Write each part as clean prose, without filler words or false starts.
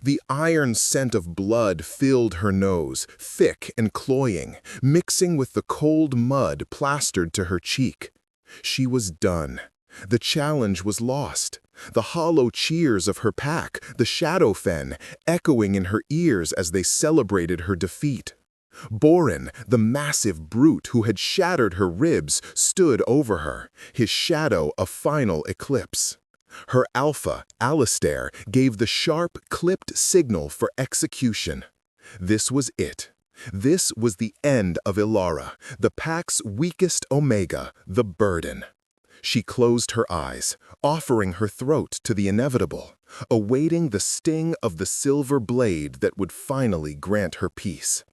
The iron scent of blood filled her nose, thick and cloying, mixing with the cold mud plastered to her cheek. She was done. The challenge was lost. The hollow cheers of her pack, the Shadowfen, echoing in her ears as they celebrated her defeat. Borin, the massive brute who had shattered her ribs, stood over her, his shadow a final eclipse. Her alpha, Alistair, gave the sharp, clipped signal for execution. This was it. This was the end of Ilara, the pack's weakest omega, the burden. She closed her eyes, offering her throat to the inevitable, awaiting the sting of the silver blade that would finally grant her peace.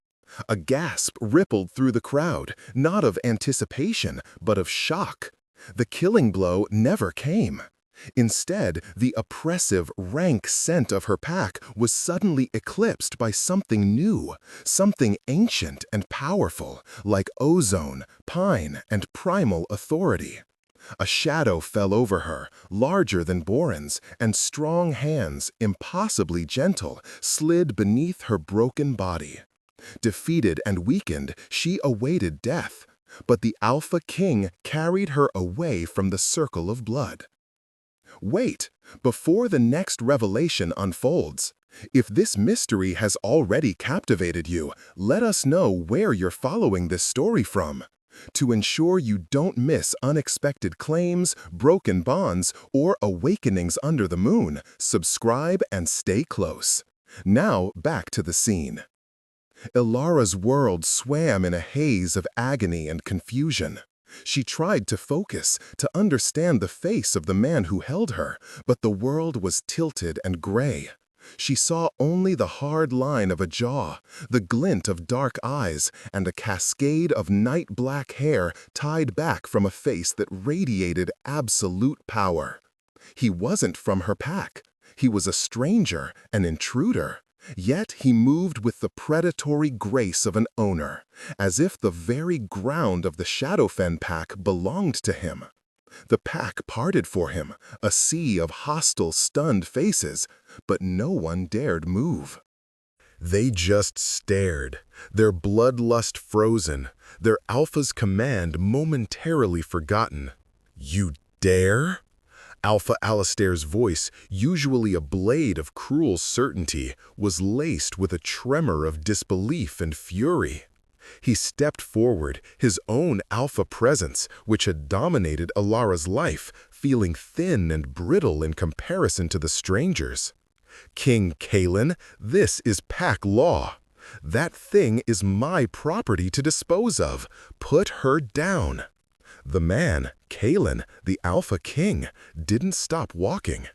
A gasp rippled through the crowd, not of anticipation, but of shock. The killing blow never came. Instead, the oppressive, rank scent of her pack was suddenly eclipsed by something new, something ancient and powerful, like ozone, pine, and primal authority. A shadow fell over her, larger than Borin's, and strong hands, impossibly gentle, slid beneath her broken body. Defeated and weakened, she awaited death, but the Alpha King carried her away from the circle of blood. Wait, before the next revelation unfolds. If this mystery has already captivated you, let us know where you're following this story from. To ensure you don't miss unexpected claims, broken bonds, or awakenings under the moon, subscribe and stay close. Now back to the scene. Ilara's world swam in a haze of agony and confusion. She tried to focus, to understand the face of the man who held her, but the world was tilted and gray. She saw only the hard line of a jaw, the glint of dark eyes, and a cascade of night-black hair tied back from a face that radiated absolute power. He wasn't from her pack. He was a stranger, an intruder. Yet he moved with the predatory grace of an owner, as if the very ground of the Shadowfen pack belonged to him. The pack parted for him, a sea of hostile, stunned faces, but no one dared move. They just stared, their bloodlust frozen, their alpha's command momentarily forgotten. "You dare?" Alpha Alistair's voice, usually a blade of cruel certainty, was laced with a tremor of disbelief and fury. He stepped forward, his own alpha presence, which had dominated Ilara's life, feeling thin and brittle in comparison to the stranger's. "King Kalen, this is pack law. That thing is my property to dispose of. Put her down." The man, Kalen, the Alpha King, didn't stop walking.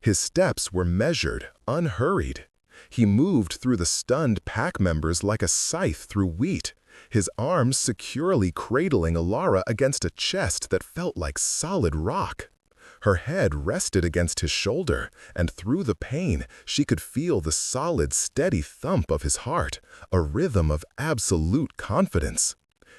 His steps were measured, unhurried. He moved through the stunned pack members like a scythe through wheat, his arms securely cradling Ilara against a chest that felt like solid rock. Her head rested against his shoulder, and through the pain, she could feel the solid, steady thump of his heart, a rhythm of absolute confidence.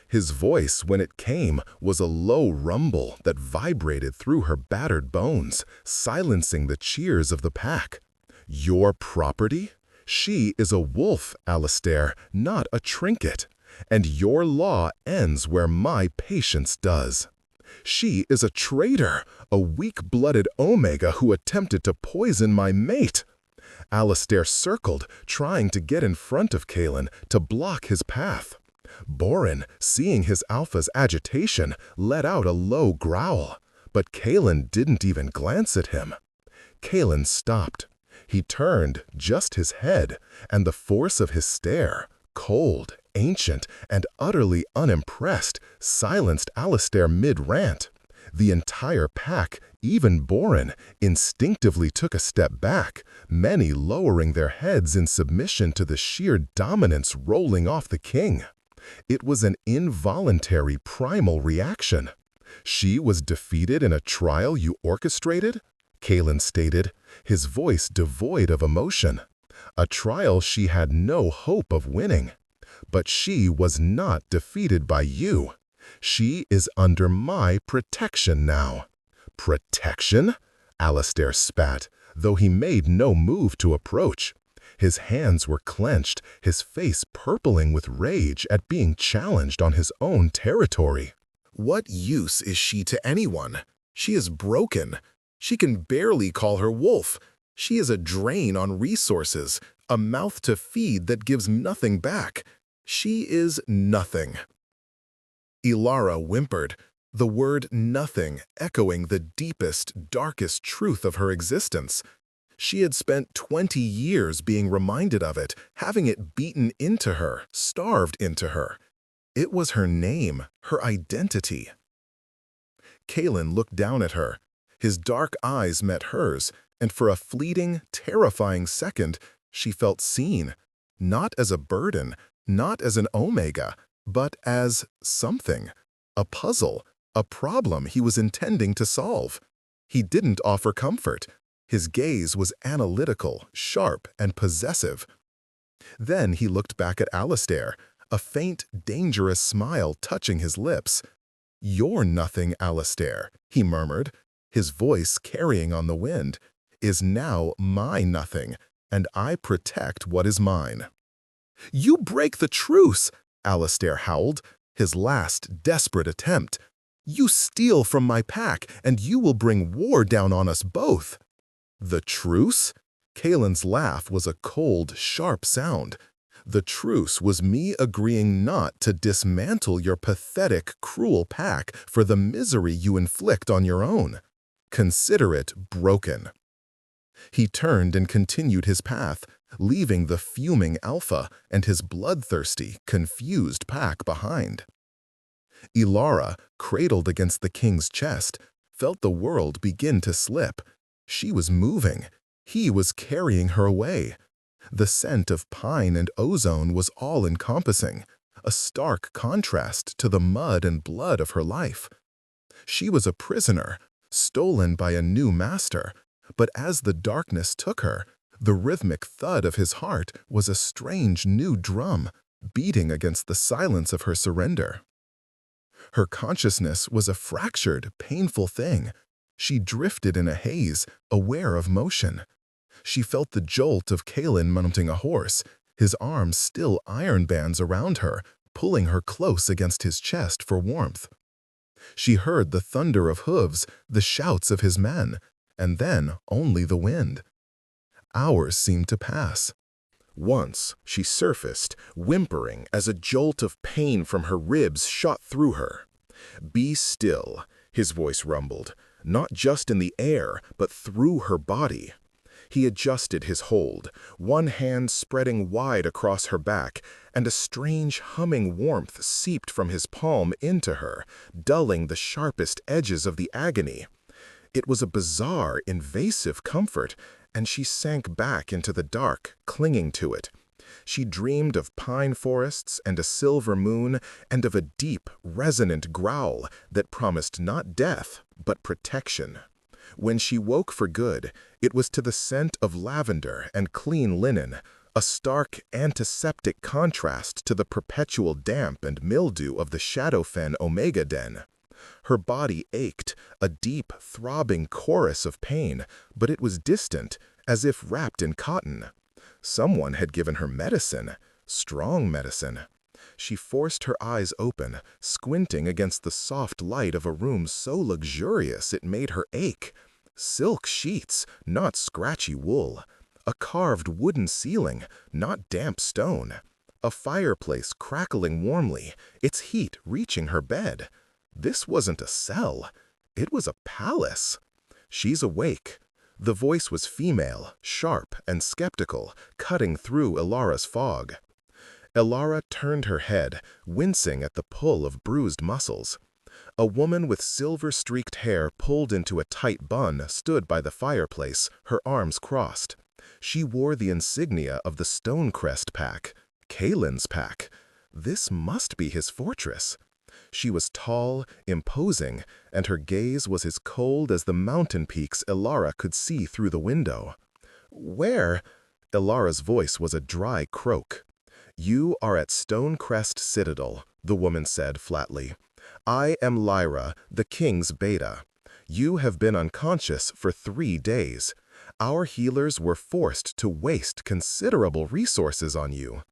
His voice, when it came, was a low rumble that vibrated through her battered bones, silencing the cheers of the pack. "Your property? She is a wolf, Alistair, not a trinket. And your law ends where my patience does. She is a traitor, a weak-blooded omega who attempted to poison my mate." Alistair circled, trying to get in front of Kalen, to block his path. Borin, seeing his alpha's agitation, let out a low growl, but Kalen didn't even glance at him. Kalen stopped. He turned just his head, and the force of his stare, cold, ancient, and utterly unimpressed, silenced Alistair mid-rant. The entire pack, even Borin, instinctively took a step back, many lowering their heads in submission to the sheer dominance rolling off the king. It was an involuntary primal reaction. "She was defeated in a trial you orchestrated?" Kalen stated, his voice devoid of emotion. "A trial she had no hope of winning. But she was not defeated by you. She is under my protection now." "Protection?" Alistair spat, though he made no move to approach. His hands were clenched, his face purpling with rage at being challenged on his own territory. What use is she to anyone? She is broken. She can barely call her wolf. She is a drain on resources, a mouth to feed that gives nothing back. She is nothing. Ilara whimpered, the word nothing echoing the deepest, darkest truth of her existence. She had spent 20 years being reminded of it, having it beaten into her, starved into her. It was her name, her identity. Kalen looked down at her. His dark eyes met hers, and for a fleeting, terrifying second, she felt seen, not as a burden, not as an omega, but as something, a puzzle, a problem he was intending to solve. He didn't offer comfort. His gaze was analytical, sharp, and possessive. Then he looked back at Alistair, a faint, dangerous smile touching his lips. "You're nothing, Alistair," he murmured, his voice carrying on the wind, "is now my nothing, and I protect what is mine." "You break the truce!" Alistair howled, his last desperate attempt. "You steal from my pack, and you will bring war down on us both." "The truce?" Kalen's laugh was a cold, sharp sound. "The truce was me agreeing not to dismantle your pathetic, cruel pack for the misery you inflict on your own. Consider it broken." He turned and continued his path, leaving the fuming alpha and his bloodthirsty, confused pack behind. Ilara, cradled against the king's chest, felt the world begin to slip. She was moving. He was carrying her away. The scent of pine and ozone was all-encompassing, a stark contrast to the mud and blood of her life. She was a prisoner, stolen by a new master, but as the darkness took her, the rhythmic thud of his heart was a strange new drum, beating against the silence of her surrender. Her consciousness was a fractured, painful thing. She drifted in a haze, aware of motion. She felt the jolt of Kalen mounting a horse, his arms still iron bands around her, pulling her close against his chest for warmth. She heard the thunder of hooves, the shouts of his men, and then only the wind. Hours seemed to pass. Once she surfaced, whimpering as a jolt of pain from her ribs shot through her. "Be still," his voice rumbled, not just in the air, but through her body. He adjusted his hold, one hand spreading wide across her back, and a strange humming warmth seeped from his palm into her, dulling the sharpest edges of the agony. It was a bizarre, invasive comfort, and she sank back into the dark, clinging to it. She dreamed of pine forests and a silver moon and of a deep, resonant growl that promised not death, but protection. When she woke for good, it was to the scent of lavender and clean linen, a stark, antiseptic contrast to the perpetual damp and mildew of the Shadowfen Omega Den. Her body ached, a deep, throbbing chorus of pain, but it was distant, as if wrapped in cotton. Someone had given her medicine, strong medicine. She forced her eyes open, squinting against the soft light of a room so luxurious it made her ache. Silk sheets, not scratchy wool. A carved wooden ceiling, not damp stone. A fireplace crackling warmly, its heat reaching her bed. This wasn't a cell. It was a palace. "She's awake." The voice was female, sharp and skeptical, cutting through Ilara's fog. Ilara turned her head, wincing at the pull of bruised muscles. A woman with silver-streaked hair pulled into a tight bun stood by the fireplace, her arms crossed. She wore the insignia of the Stonecrest pack, Kalen's pack. This must be his fortress. She was tall, imposing, and her gaze was as cold as the mountain peaks Ilara could see through the window. "Where?" Ilara's voice was a dry croak. "You are at Stonecrest Citadel," the woman said flatly. "I am Lyra, the king's beta. You have been unconscious for 3 days. Our healers were forced to waste considerable resources on you."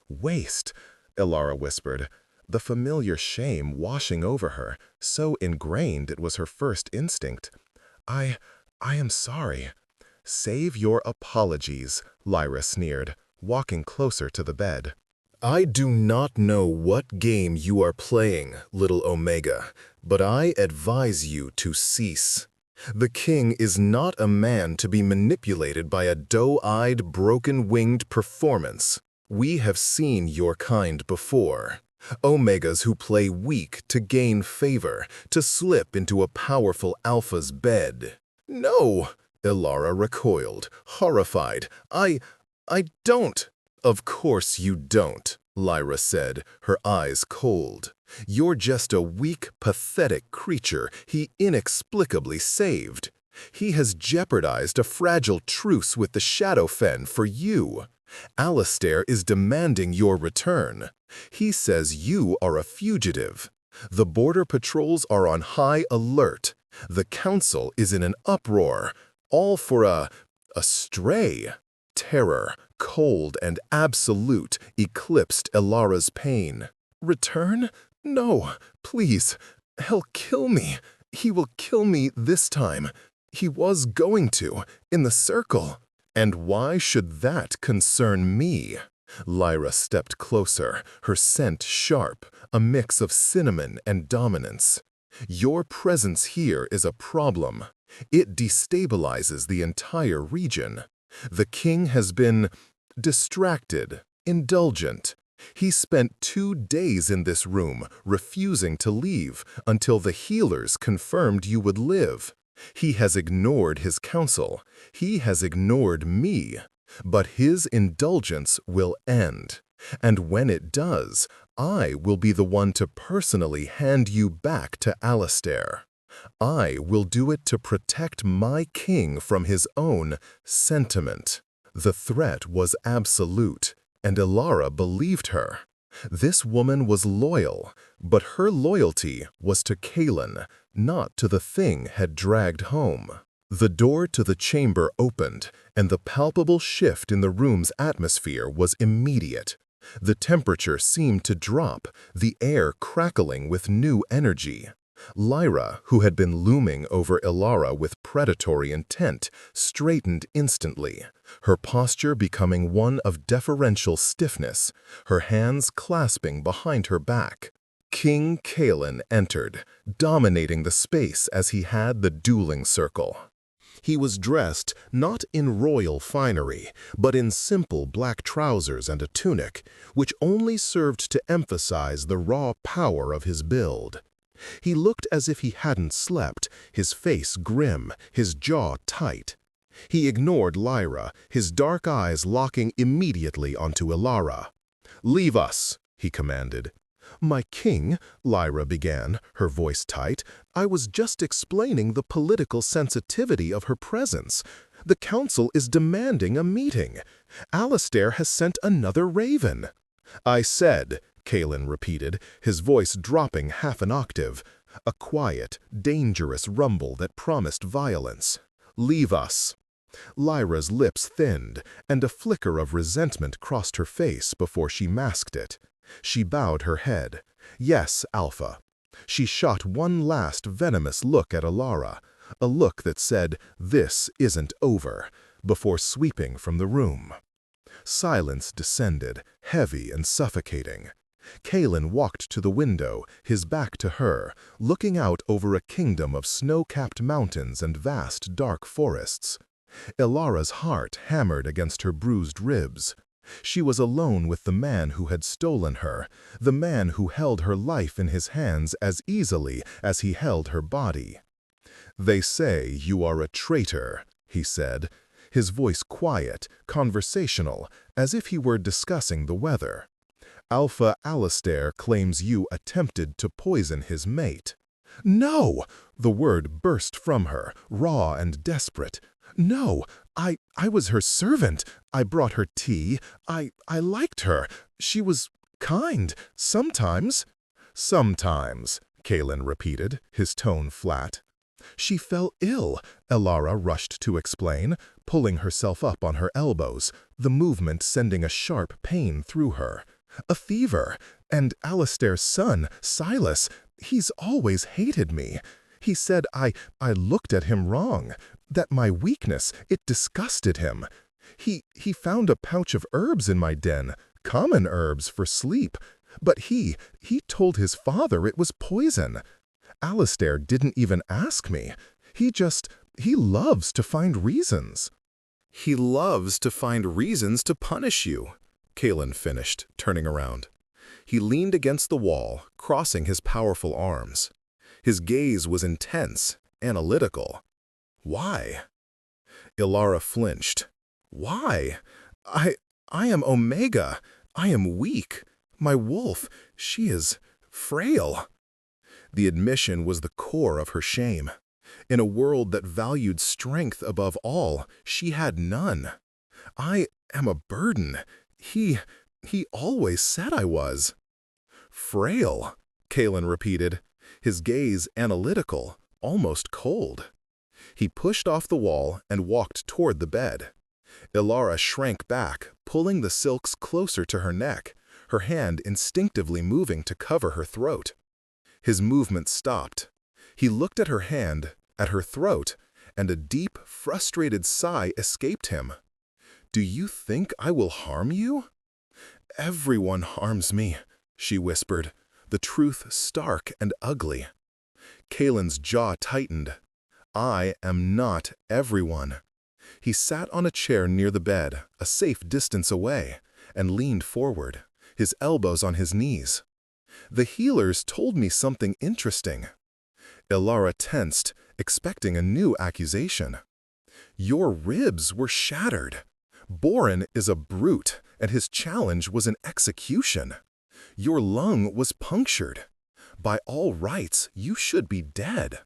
"Waste," Elara whispered, the familiar shame washing over her, so ingrained it was her first instinct. I am sorry." "Save your apologies," Lyra sneered, walking closer to the bed. "I do not know what game you are playing, little Omega, but I advise you to cease. The king is not a man to be manipulated by a doe-eyed, broken-winged performance. We have seen your kind before. Omegas who play weak to gain favor, to slip into a powerful alpha's bed." "No!" Elara recoiled, horrified. I don't." "Of course you don't," Lyra said, her eyes cold. "You're just a weak, pathetic creature he inexplicably saved. He has jeopardized a fragile truce with the Shadowfen for you. Alistair is demanding your return. He says you are a fugitive. The border patrols are on high alert. The council is in an uproar, all for a stray." Terror, cold and absolute, eclipsed Elara's pain. "Return? No, please. He'll kill me. He will kill me this time. He was going to, in the circle." "And why should that concern me?" Lyra stepped closer, her scent sharp, a mix of cinnamon and dominance. "Your presence here is a problem. It destabilizes the entire region. The king has been distracted, indulgent. He spent 2 days in this room, refusing to leave, until the healers confirmed you would live. He has ignored his counsel. He has ignored me. But his indulgence will end. And when it does, I will be the one to personally hand you back to Alistair. I will do it to protect my king from his own sentiment." The threat was absolute, and Elara believed her. This woman was loyal, but her loyalty was to Kaelin, not to the thing had dragged home. The door to the chamber opened, and the palpable shift in the room's atmosphere was immediate. The temperature seemed to drop, the air crackling with new energy. Lyra, who had been looming over Elara with predatory intent, straightened instantly, her posture becoming one of deferential stiffness, her hands clasping behind her back. King Kaelin entered, dominating the space as he had the dueling circle. He was dressed not in royal finery, but in simple black trousers and a tunic, which only served to emphasize the raw power of his build. He looked as if he hadn't slept, his face grim, his jaw tight. He ignored Lyra, his dark eyes locking immediately onto Elara. "Leave us," he commanded. "My king," Lyra began, her voice tight, "I was just explaining the political sensitivity of her presence. The council is demanding a meeting. Alistair has sent another raven." "I said," Kaelin repeated, his voice dropping half an octave, a quiet, dangerous rumble that promised violence. "Leave us." Lyra's lips thinned, and a flicker of resentment crossed her face before she masked it. She bowed her head. "Yes, Alpha." She shot one last venomous look at Elara, a look that said, "This isn't over," before sweeping from the room. Silence descended, heavy and suffocating. Kaelin walked to the window, his back to her, looking out over a kingdom of snow-capped mountains and vast, dark forests. Elara's heart hammered against her bruised ribs. She was alone with the man who had stolen her, the man who held her life in his hands as easily as he held her body. "They say you are a traitor," he said, his voice quiet, conversational, as if he were discussing the weather. "Alpha Alistair claims you attempted to poison his mate." "No!" The word burst from her, raw and desperate. "No, I was her servant. I brought her tea. I liked her. She was kind, sometimes." "Sometimes," Kaelin repeated, his tone flat. She fell ill, Elara rushed to explain, pulling herself up on her elbows, the movement sending a sharp pain through her. A fever, and Alistair's son, Silas, he's always hated me. He said I looked at him wrong, that my weakness, it disgusted him. He found a pouch of herbs in my den, common herbs for sleep, but he told his father it was poison. Alistair didn't even ask me. He loves to find reasons. He loves to find reasons to punish you, Kalen finished, turning around. He leaned against the wall, crossing his powerful arms. His gaze was intense, analytical. Why? Elara flinched. Why? I am Omega. I am weak. My wolf, she is frail. The admission was the core of her shame. In a world that valued strength above all, she had none. I am a burden. He always said I was. Frail, Kalen repeated, his gaze analytical, almost cold. He pushed off the wall and walked toward the bed. Elara shrank back, pulling the silks closer to her neck, her hand instinctively moving to cover her throat. His movement stopped. He looked at her hand, at her throat, and a deep, frustrated sigh escaped him. "Do you think I will harm you?" "Everyone harms me," she whispered, the truth stark and ugly. Kalen's jaw tightened. "I am not everyone." He sat on a chair near the bed, a safe distance away, and leaned forward, his elbows on his knees. "The healers told me something interesting." Elara tensed, expecting a new accusation. "Your ribs were shattered. Boren is a brute, and his challenge was an execution. Your lung was punctured. By all rights, you should be dead.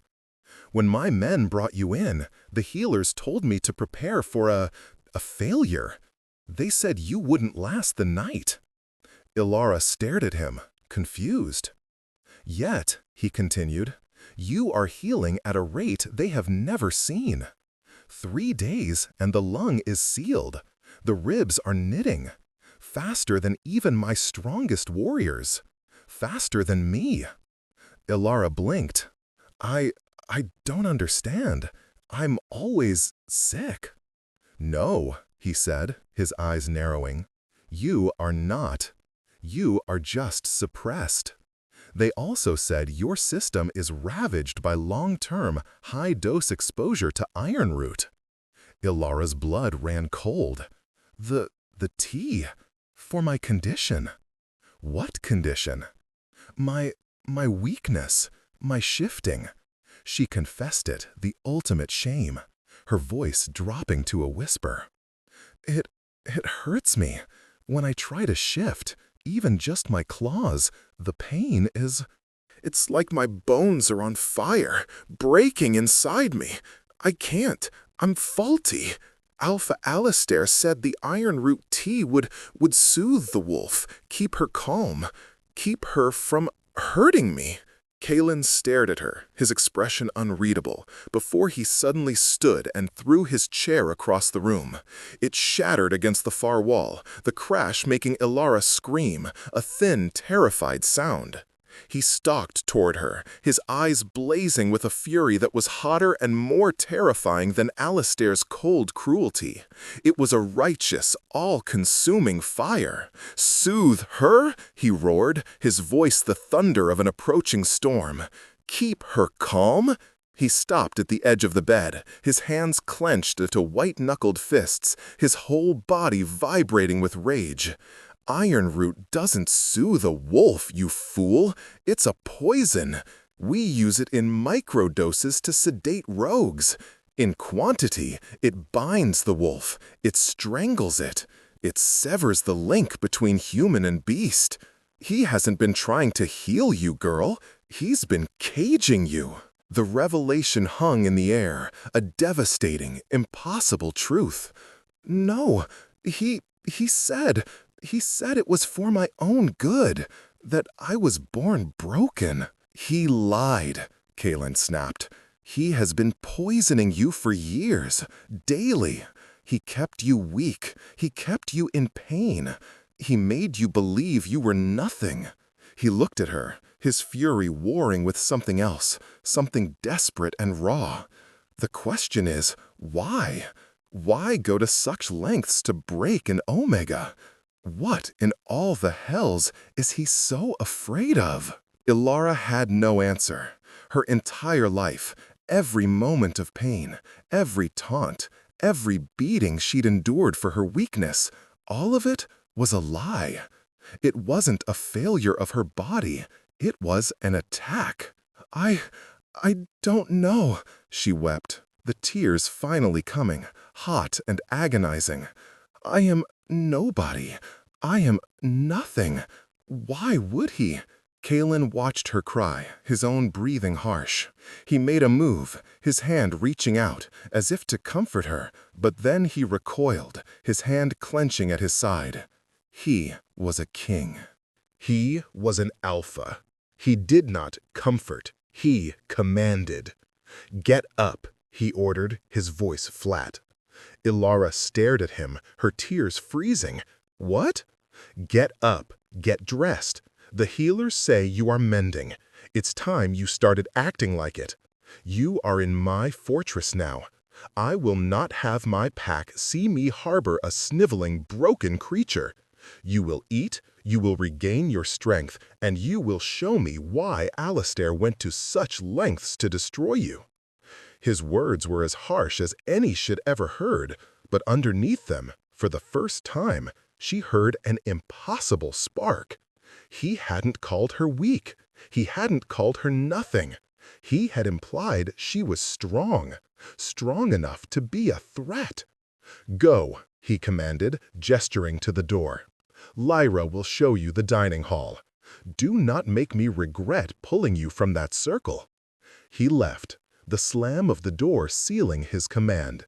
When my men brought you in, the healers told me to prepare for a failure. They said you wouldn't last the night." Elara stared at him, confused. "Yet," he continued, "you are healing at a rate they have never seen. 3 days and the lung is sealed. The ribs are knitting. Faster than even my strongest warriors. Faster than me." Elara blinked. I don't understand. I'm always sick." "No," he said, his eyes narrowing. "You are not. You are just suppressed. They also said your system is ravaged by long-term, high-dose exposure to iron root." Ilara's blood ran cold. The tea, for my condition." "What condition?" My weakness, my shifting." She confessed it, the ultimate shame, her voice dropping to a whisper. It hurts me. When I try to shift, even just my claws, the pain is... It's like my bones are on fire, breaking inside me. I can't. I'm faulty. Alpha Alistair said the iron root tea would soothe the wolf, keep her calm, keep her from hurting me." Kalen stared at her, his expression unreadable, before he suddenly stood and threw his chair across the room. It shattered against the far wall, the crash making Elara scream, a thin, terrified sound. He stalked toward her, his eyes blazing with a fury that was hotter and more terrifying than Alistair's cold cruelty. It was a righteous, all-consuming fire. "Soothe her?" he roared, his voice the thunder of an approaching storm. "Keep her calm?" He stopped at the edge of the bed, his hands clenched into white-knuckled fists, his whole body vibrating with rage. "Iron root doesn't soothe a wolf, you fool. It's a poison. We use it in microdoses to sedate rogues. In quantity, it binds the wolf. It strangles it. It severs the link between human and beast. He hasn't been trying to heal you, girl. He's been caging you." The revelation hung in the air, a devastating, impossible truth. "No, he said it was for my own good, that I was born broken." "He lied," Kalen snapped. He has been poisoning you for years, daily. He kept you weak. He kept you in pain. He made you believe you were nothing. He looked at her, his fury warring with something else, something desperate and raw. The question is, why? Why go to such lengths to break an Omega? What in all the hells is he so afraid of? Ilara had no answer. Her entire life, every moment of pain, every taunt, every beating she'd endured for her weakness, all of it was a lie. It wasn't a failure of her body. It was an attack. I don't know, she wept, the tears finally coming, hot and agonizing. I am nobody. I am nothing. Why would he? Kalen watched her cry, his own breathing harsh. He made a move, his hand reaching out, as if to comfort her, but then he recoiled, his hand clenching at his side. He was a king. He was an alpha. He did not comfort, he commanded. "Get up," he ordered, his voice flat. Ilara stared at him, her tears freezing. "What?" "Get up, get dressed. The healers say you are mending. It's time you started acting like it. You are in my fortress now. I will not have my pack see me harbor a sniveling, broken creature. You will eat, you will regain your strength, and you will show me why Alistair went to such lengths to destroy you." His words were as harsh as any she'd ever heard, but underneath them, for the first time, she heard an impossible spark. He hadn't called her weak. He hadn't called her nothing. He had implied she was strong, strong enough to be a threat. "Go," he commanded, gesturing to the door. "Lyra will show you the dining hall. Do not make me regret pulling you from that circle." He left, the slam of the door sealing his command.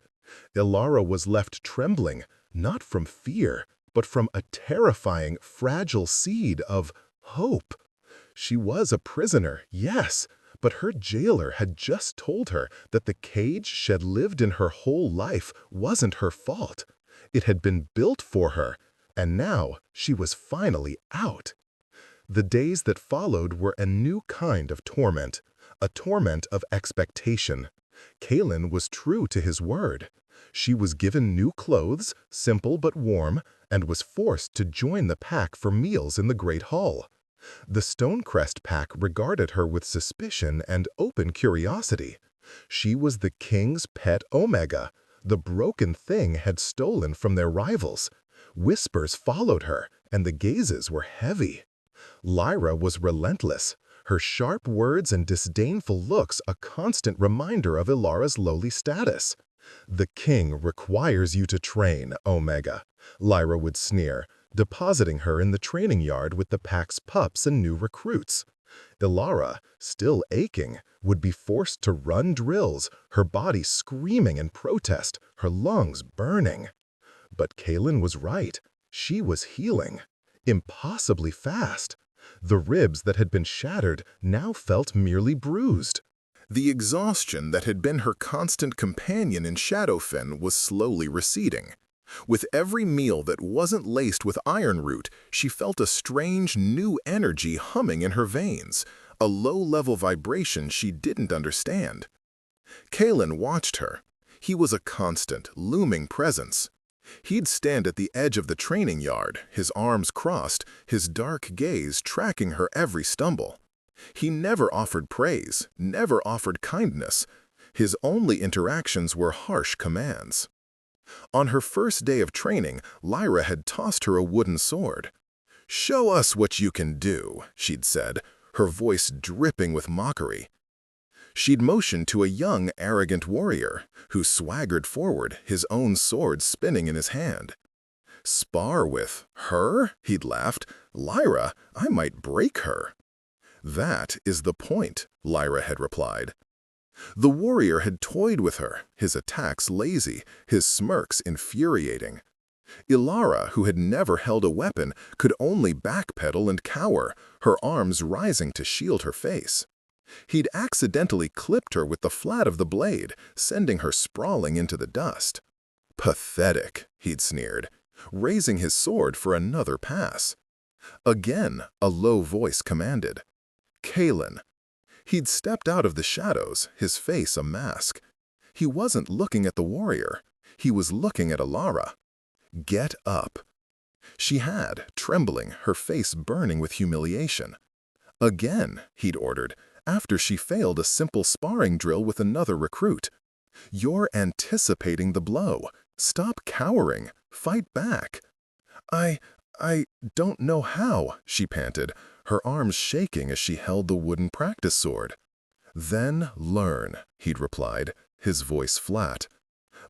Ilara was left trembling, not from fear, but from a terrifying, fragile seed of hope. She was a prisoner, yes, but her jailer had just told her that the cage she'd lived in her whole life wasn't her fault. It had been built for her, and now she was finally out. The days that followed were a new kind of torment, a torment of expectation. Kalen was true to his word. She was given new clothes, simple but warm, and was forced to join the pack for meals in the Great Hall. The Stonecrest pack regarded her with suspicion and open curiosity. She was the king's pet Omega. The broken thing had stolen from their rivals. Whispers followed her, and the gazes were heavy. Lyra was relentless, her sharp words and disdainful looks a constant reminder of Ilara's lowly status. "The king requires you to train, Omega," Lyra would sneer, depositing her in the training yard with the pack's pups and new recruits. Ilara, still aching, would be forced to run drills, her body screaming in protest, her lungs burning. But Kalen was right. She was healing. Impossibly fast. The ribs that had been shattered now felt merely bruised. The exhaustion that had been her constant companion in Shadowfen was slowly receding. With every meal that wasn't laced with iron root, she felt a strange new energy humming in her veins, a low-level vibration she didn't understand. Kalen watched her. He was a constant, looming presence. He'd stand at the edge of the training yard, his arms crossed, his dark gaze tracking her every stumble. He never offered praise, never offered kindness. His only interactions were harsh commands. On her first day of training, Lyra had tossed her a wooden sword. "Show us what you can do," she'd said, her voice dripping with mockery. She'd motioned to a young, arrogant warrior, who swaggered forward, his own sword spinning in his hand. "Spar with her?" he'd laughed. "Lyra, I might break her." "That is the point," Lyra had replied. The warrior had toyed with her, his attacks lazy, his smirks infuriating. Ilara, who had never held a weapon, could only backpedal and cower, her arms rising to shield her face. He'd accidentally clipped her with the flat of the blade, sending her sprawling into the dust. Pathetic, he'd sneered, raising his sword for another pass. Again, a low voice commanded, "Kaelin." He'd stepped out of the shadows, his face a mask. He wasn't looking at the warrior. He was looking at Alara. "Get up." She had, trembling, her face burning with humiliation. "Again," he'd ordered, after she failed a simple sparring drill with another recruit. "You're anticipating the blow. Stop cowering. Fight back." I don't know how," she panted, her arms shaking as she held the wooden practice sword. "Then learn," he'd replied, his voice flat.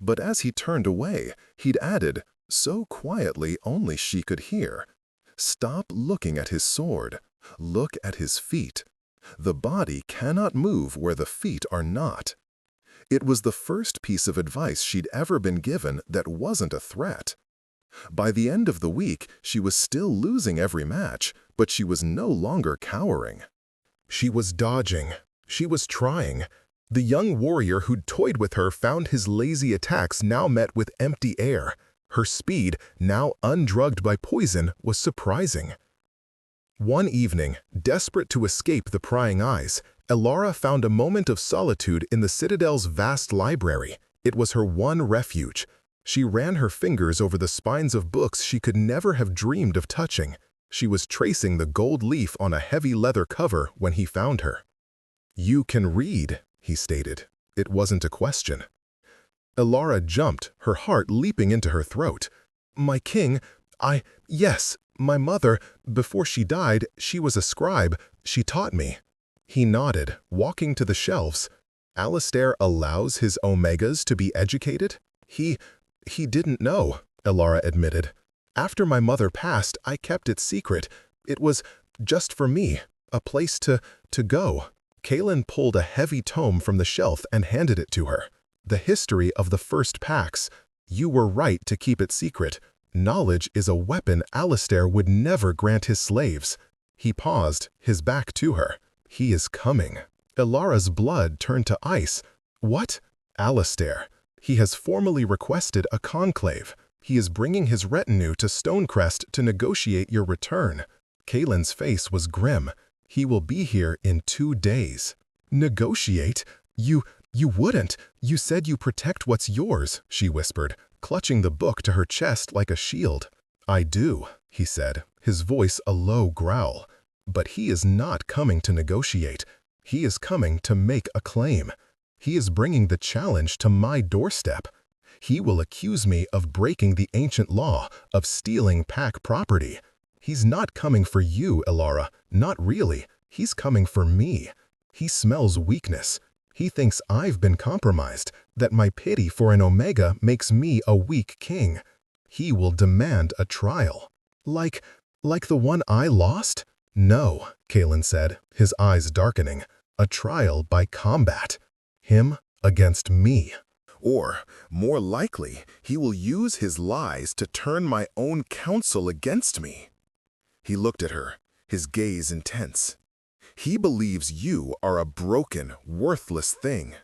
But as he turned away, he'd added, so quietly only she could hear, "Stop looking at his sword. Look at his feet. The body cannot move where the feet are not." It was the first piece of advice she'd ever been given that wasn't a threat. By the end of the week, she was still losing every match, but she was no longer cowering. She was dodging. She was trying. The young warrior who'd toyed with her found his lazy attacks now met with empty air. Her speed, now undrugged by poison, was surprising. One evening, desperate to escape the prying eyes, Alara found a moment of solitude in the Citadel's vast library. It was her one refuge. She ran her fingers over the spines of books she could never have dreamed of touching. She was tracing the gold leaf on a heavy leather cover when he found her. "You can read," he stated. It wasn't a question. Alara jumped, her heart leaping into her throat. "My king, yes, my mother, before she died, she was a scribe. She taught me." He nodded, walking to the shelves. "Alistair allows his Omegas to be educated?" He didn't know," Alara admitted. "After my mother passed, I kept it secret. It was just for me, a place to go." Kaelin pulled a heavy tome from the shelf and handed it to her. "The history of the first packs. You were right to keep it secret. Knowledge is a weapon Alistair would never grant his slaves." He paused, his back to her. "He is coming." Alara's blood turned to ice. "What?" "Alistair. He has formally requested a conclave. He is bringing his retinue to Stonecrest to negotiate your return." Kaelin's face was grim. "He will be here in 2 days." "Negotiate? You wouldn't. You said you protect what's yours," she whispered, clutching the book to her chest like a shield. "I do," he said, his voice a low growl. "But he is not coming to negotiate. He is coming to make a claim. He is bringing the challenge to my doorstep. He will accuse me of breaking the ancient law, of stealing pack property. He's not coming for you, Alara, not really. He's coming for me. He smells weakness. He thinks I've been compromised, that my pity for an Omega makes me a weak king. He will demand a trial. Like the one I lost?" "No," Kaelin said, his eyes darkening. "A trial by combat. Him against me. Or, more likely, he will use his lies to turn my own counsel against me." He looked at her, his gaze intense. "He believes you are a broken, worthless thing.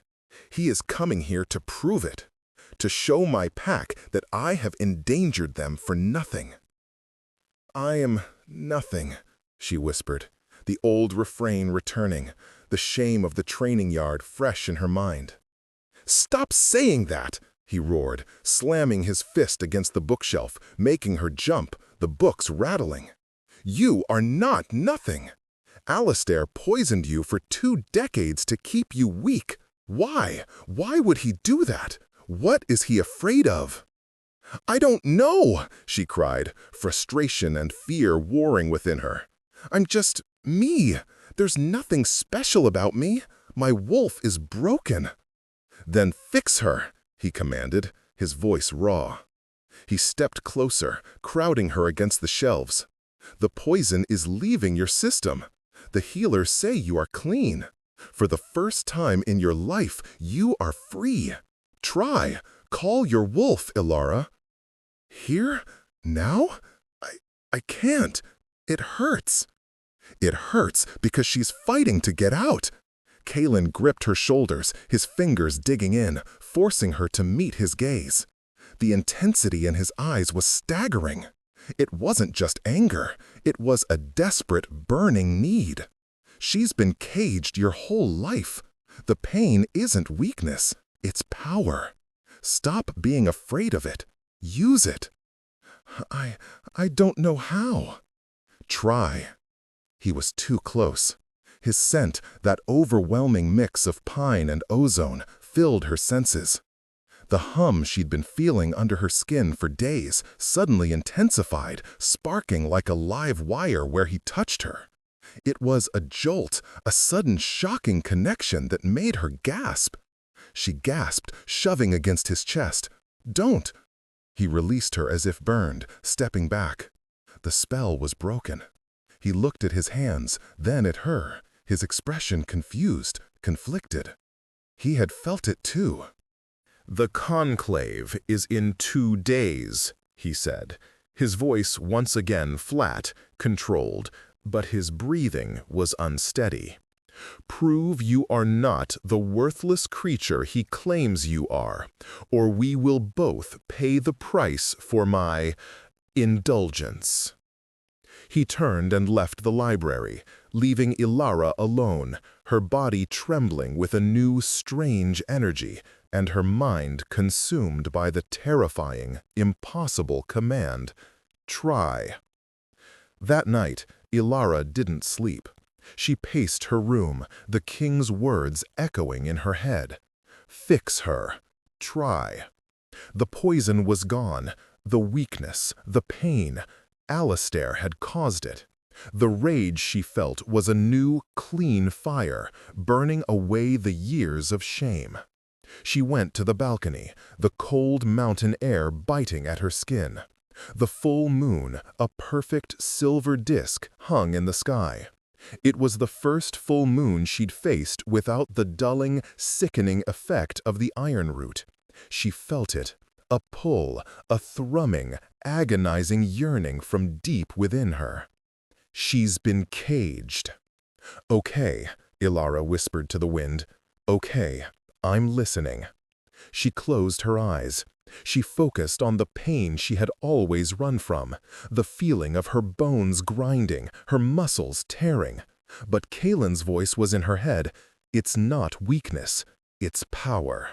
He is coming here to prove it, to show my pack that I have endangered them for nothing." "I am nothing," she whispered, the old refrain returning, the shame of the training yard fresh in her mind. "Stop saying that!" he roared, slamming his fist against the bookshelf, making her jump, the books rattling. "You are not nothing. Alistair poisoned you for 2 decades to keep you weak. Why? Why would he do that? What is he afraid of?" "I don't know," she cried, frustration and fear warring within her. "I'm just me. There's nothing special about me. My wolf is broken." "Then fix her," he commanded, his voice raw. He stepped closer, crowding her against the shelves. "The poison is leaving your system. The healers say you are clean. For the first time in your life, you are free. Try. Call your wolf, Alara." "Here? Now? I can't. It hurts." "It hurts because she's fighting to get out." Kalen gripped her shoulders, his fingers digging in, forcing her to meet his gaze. The intensity in his eyes was staggering. It wasn't just anger, it was a desperate, burning need. She's been caged your whole life. The pain isn't weakness, it's power. Stop being afraid of it. Use it. I don't know how. Try. He was too close. His scent, that overwhelming mix of pine and ozone, filled her senses. The hum she'd been feeling under her skin for days suddenly intensified, sparking like a live wire where he touched her. It was a jolt, a sudden shocking connection that made her gasp. She gasped, shoving against his chest. "Don't!" He released her as if burned, stepping back. The spell was broken. He looked at his hands, then at her, his expression confused, conflicted. He had felt it too. "The conclave is in 2 days," he said, his voice once again flat, controlled, but his breathing was unsteady. "Prove you are not the worthless creature he claims you are, or we will both pay the price for my indulgence." He turned and left the library, leaving Ilara alone, her body trembling with a new, strange energy, and her mind consumed by the terrifying, impossible command, "Try." That night, Ilara didn't sleep. She paced her room, the king's words echoing in her head. Fix her. Try. The poison was gone, the weakness, the pain. Alistair had caused it. The rage she felt was a new, clean fire, burning away the years of shame. She went to the balcony, the cold mountain air biting at her skin. The full moon, a perfect silver disk, hung in the sky. It was the first full moon she'd faced without the dulling, sickening effect of the iron root. She felt it, a pull, a thrumming, agonizing yearning from deep within her. She's been caged. "Okay," Ilara whispered to the wind. "Okay, I'm listening." She closed her eyes. She focused on the pain she had always run from, the feeling of her bones grinding, her muscles tearing. But Kalen's voice was in her head. It's not weakness, it's power.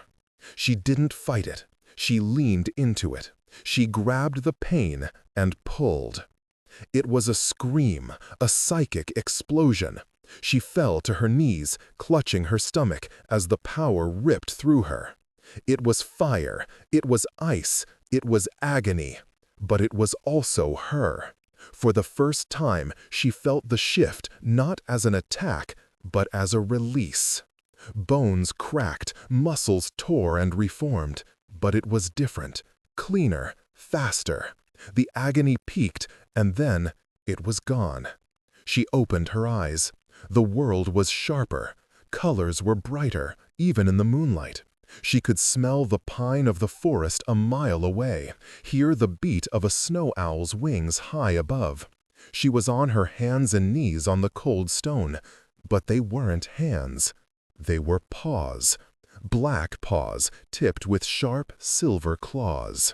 She didn't fight it. She leaned into it. She grabbed the pain and pulled. It was a scream, a psychic explosion. She fell to her knees, clutching her stomach as the power ripped through her. It was fire, it was ice, it was agony, but it was also her. For the first time, she felt the shift not as an attack, but as a release. Bones cracked, muscles tore and reformed, but it was different, cleaner, faster. The agony peaked, and then it was gone. She opened her eyes. The world was sharper. Colors were brighter, even in the moonlight. She could smell the pine of the forest a mile away, hear the beat of a snow owl's wings high above. She was on her hands and knees on the cold stone, but they weren't hands. They were paws, black paws tipped with sharp silver claws.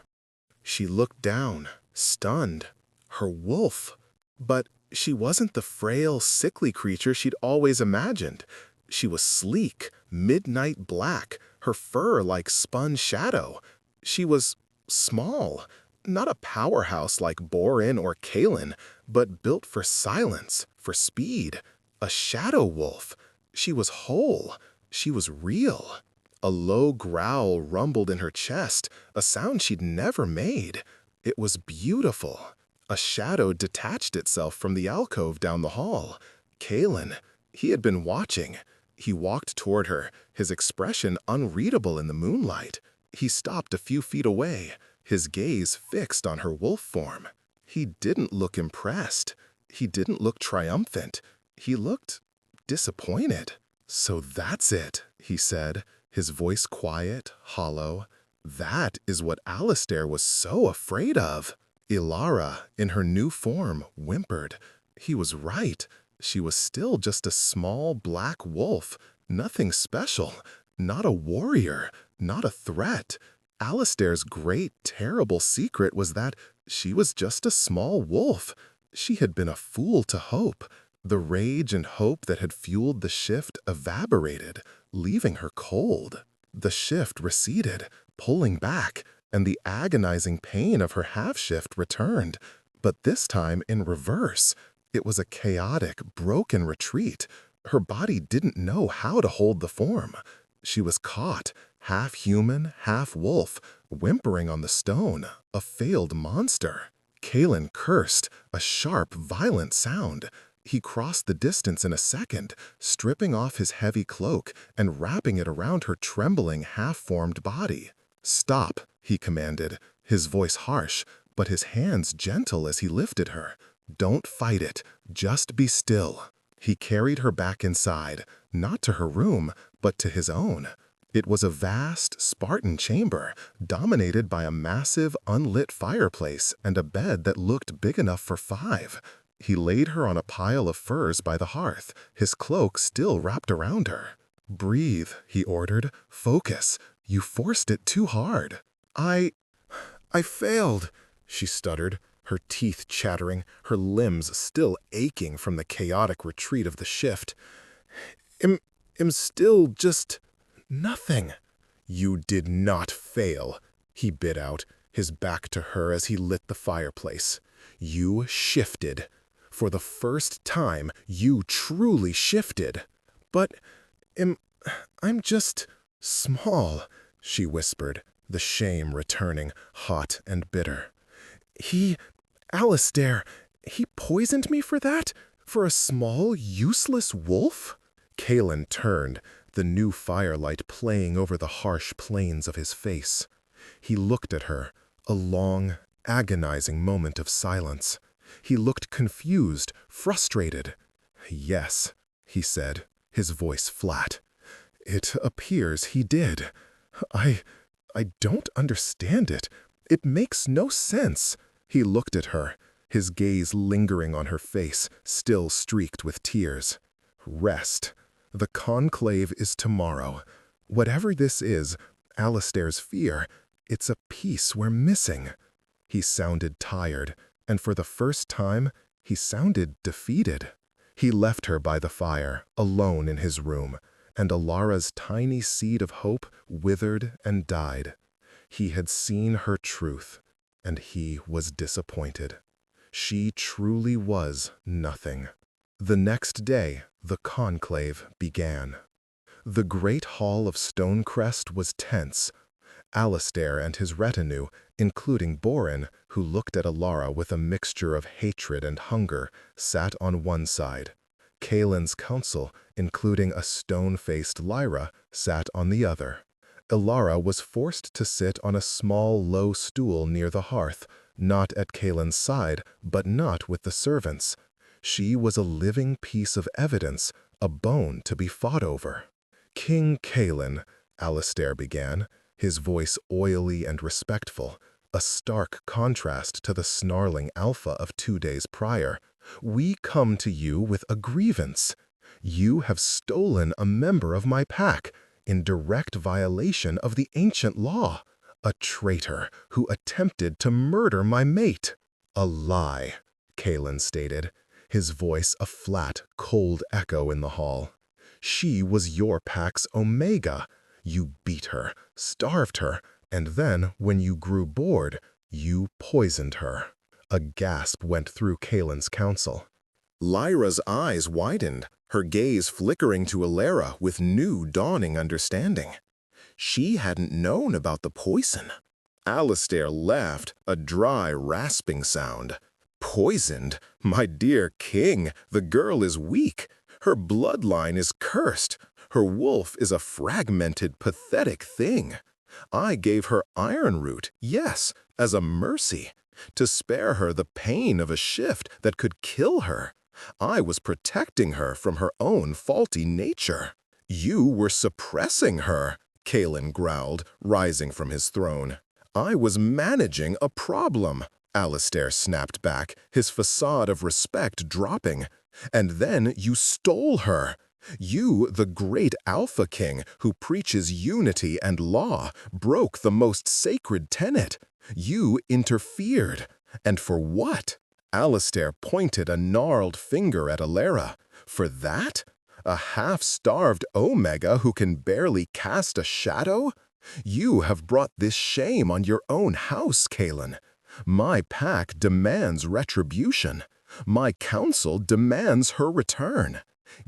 She looked down, stunned. Her wolf. But she wasn't the frail, sickly creature she'd always imagined. She was sleek, midnight black, her fur like spun shadow. She was small, not a powerhouse like Borin or Kalen, but built for silence, for speed. A shadow wolf. She was whole. She was real. A low growl rumbled in her chest, a sound she'd never made. It was beautiful. A shadow detached itself from the alcove down the hall. Kalen, he had been watching. He walked toward her, his expression unreadable in the moonlight. He stopped a few feet away, his gaze fixed on her wolf form. He didn't look impressed. He didn't look triumphant. He looked disappointed. "So that's it," he said, his voice quiet, hollow. "That is what Alistair was so afraid of." Ilara, in her new form, whimpered. He was right. She was still just a small black wolf, Nothing special. Not a warrior. Not a threat. Alistair's great, terrible secret was that she was just a small wolf. She had been a fool to hope. The rage and hope that had fueled the shift evaporated, leaving her cold. The shift receded, pulling back, and the agonizing pain of her half-shift returned, but this time in reverse. It was a chaotic, broken retreat. Her body didn't know how to hold the form. She was caught, half human, half wolf, whimpering on the stone, a failed monster. Kalen cursed, a sharp, violent sound. He crossed the distance in a second, stripping off his heavy cloak and wrapping it around her trembling, half-formed body. "Stop," he commanded, his voice harsh, but his hands gentle as he lifted her. "Don't fight it, just be still." He carried her back inside, not to her room, but to his own. It was a vast, Spartan chamber, dominated by a massive, unlit fireplace and a bed that looked big enough for 5. He laid her on a pile of furs by the hearth, his cloak still wrapped around her. "Breathe," he ordered. "Focus. You forced it too hard." I failed," she stuttered, her teeth chattering, her limbs still aching from the chaotic retreat of the shift. "I'm still just nothing." "You did not fail," he bit out, his back to her as he lit the fireplace. "You shifted. For the first time, you truly shifted." "But I'm just small," she whispered, the shame returning, hot and bitter. Alistair, he poisoned me for that? For a small, useless wolf?" Kalen turned, the new firelight playing over the harsh planes of his face. He looked at her, a long, agonizing moment of silence. He looked confused, frustrated. "Yes," he said, his voice flat. "It appears he did. I don't understand it. It makes no sense." He looked at her, his gaze lingering on her face, still streaked with tears. "Rest. The conclave is tomorrow. Whatever this is, Alistair's fear, it's a piece we're missing." He sounded tired, and for the first time, he sounded defeated. He left her by the fire, alone in his room, and Alara's tiny seed of hope withered and died. He had seen her truth, and he was disappointed. She truly was nothing. The next day, the conclave began. The great hall of Stonecrest was tense. Alistair and his retinue, including Boren, who looked at Alara with a mixture of hatred and hunger, sat on one side. Kalen's council, including a stone-faced Lyra, sat on the other. Alara was forced to sit on a small, low stool near the hearth, not at Kalen's side, but not with the servants. She was a living piece of evidence, a bone to be fought over. "King Kalen," Alistair began, his voice oily and respectful, a stark contrast to the snarling alpha of 2 days prior, "we come to you with a grievance. You have stolen a member of my pack, in direct violation of the ancient law, a traitor who attempted to murder my mate." "A lie," Kalen stated, his voice a flat, cold echo in the hall. "She was your pack's omega. You beat her, starved her, and then, when you grew bored, you poisoned her." A gasp went through Kalen's council. Lyra's eyes widened, her gaze flickering to Alara with new dawning understanding. She hadn't known about the poison. Alistair laughed, a dry, rasping sound. "Poisoned? My dear king, the girl is weak. Her bloodline is cursed. Her wolf is a fragmented, pathetic thing. I gave her iron root, yes, as a mercy, to spare her the pain of a shift that could kill her. I was protecting her from her own faulty nature." "You were suppressing her," Kalen growled, rising from his throne. "I was managing a problem," Alistair snapped back, his facade of respect dropping. "And then you stole her. You, the great Alpha King who preaches unity and law, broke the most sacred tenet. You interfered. And for what? Alistair pointed a gnarled finger at Alara. For that? A half-starved Omega who can barely cast a shadow? You have brought this shame on your own house, Kaelin. My pack demands retribution. My council demands her return.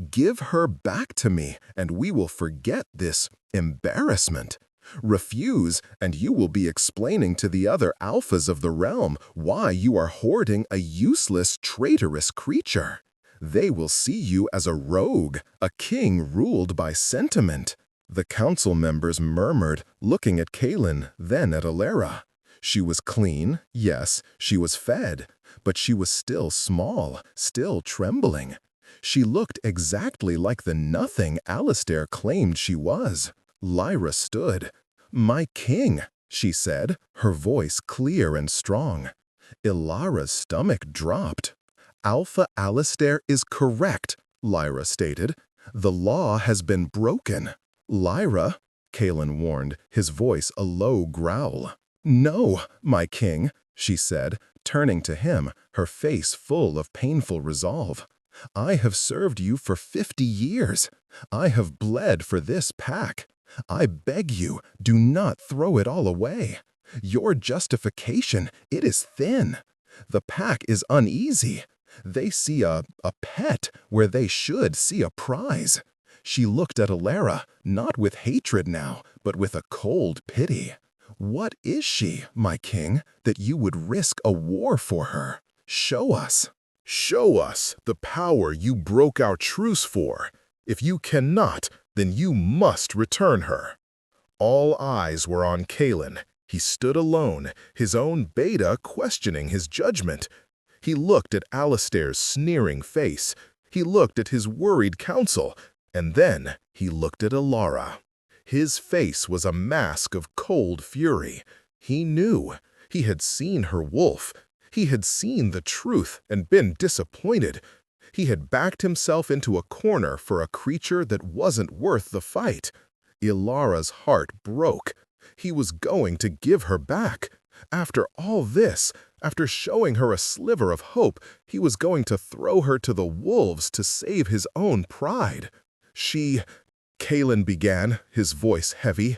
Give her back to me, and we will forget this embarrassment. Refuse, and you will be explaining to the other alphas of the realm why you are hoarding a useless, traitorous creature. They will see you as a rogue, a king ruled by sentiment. The council members murmured, looking at Kaelin, then at Alara. She was clean, yes, she was fed, but she was still small, still trembling. She looked exactly like the nothing Alistair claimed she was. Lyra stood. "My king," she said, her voice clear and strong. Ilara's stomach dropped. "Alpha Alistair is correct," Lyra stated. "The law has been broken." "Lyra," Kaelin warned, his voice a low growl. "No, my king," she said, turning to him, her face full of painful resolve. "I have served you for 50 years. I have bled for this pack. I beg you, do not throw it all away. Your justification, it is thin. The pack is uneasy. They see a pet where they should see a prize." She looked at Alara, not with hatred now, but with a cold pity. "What is she, my king, that you would risk a war for her? Show us." "Show us the power you broke our truce for. If you cannot, then you must return her." All eyes were on Kaelin. He stood alone, his own beta questioning his judgment. He looked at Alistair's sneering face. He looked at his worried council. And then he looked at Alara. His face was a mask of cold fury. He knew. He had seen her wolf. He had seen the truth and been disappointed. He had backed himself into a corner for a creature that wasn't worth the fight. Ilara's heart broke. He was going to give her back. After all this, after showing her a sliver of hope, he was going to throw her to the wolves to save his own pride. Kaelin began, his voice heavy.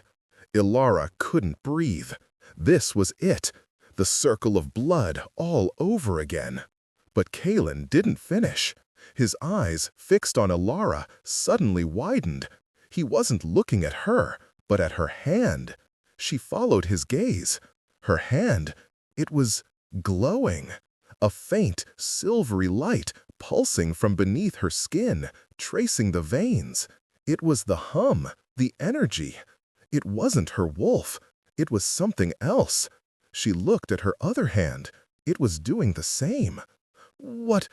Ilara couldn't breathe. This was it. The circle of blood all over again. But Kaelin didn't finish. His eyes, fixed on Ilara, suddenly widened. He wasn't looking at her, but at her hand. She followed his gaze. Her hand, it was glowing. A faint, silvery light pulsing from beneath her skin, tracing the veins. It was the hum, the energy. It wasn't her wolf. It was something else. She looked at her other hand. It was doing the same. What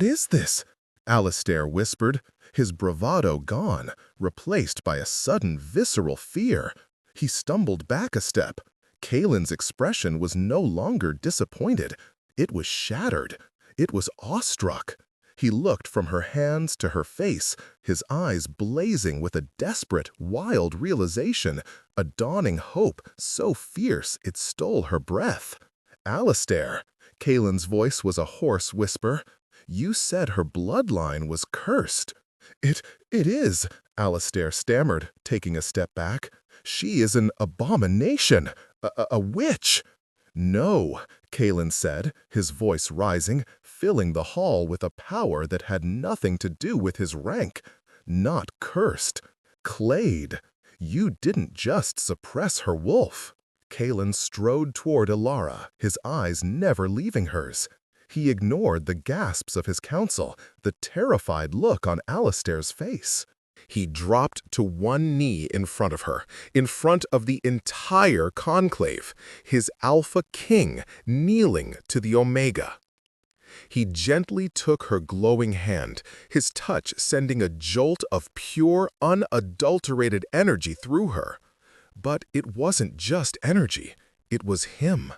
is this?" Alistair whispered, his bravado gone, replaced by a sudden visceral fear. He stumbled back a step. Kaelin's expression was no longer disappointed. It was shattered. It was awestruck. He looked from her hands to her face, his eyes blazing with a desperate, wild realization, a dawning hope so fierce it stole her breath. "Alistair," Kaelin's voice was a hoarse whisper, "you said her bloodline was cursed." It is," Alistair stammered, taking a step back. "She is an abomination, a witch." "No," Kaelin said, his voice rising, filling the hall with a power that had nothing to do with his rank. "Not cursed. Clayed. You didn't just suppress her wolf." Kaelin strode toward Ilara, his eyes never leaving hers. He ignored the gasps of his council, the terrified look on Alistair's face. He dropped to one knee in front of her, in front of the entire conclave, his Alpha King kneeling to the Omega. He gently took her glowing hand, his touch sending a jolt of pure, unadulterated energy through her. But it wasn't just energy, it was him.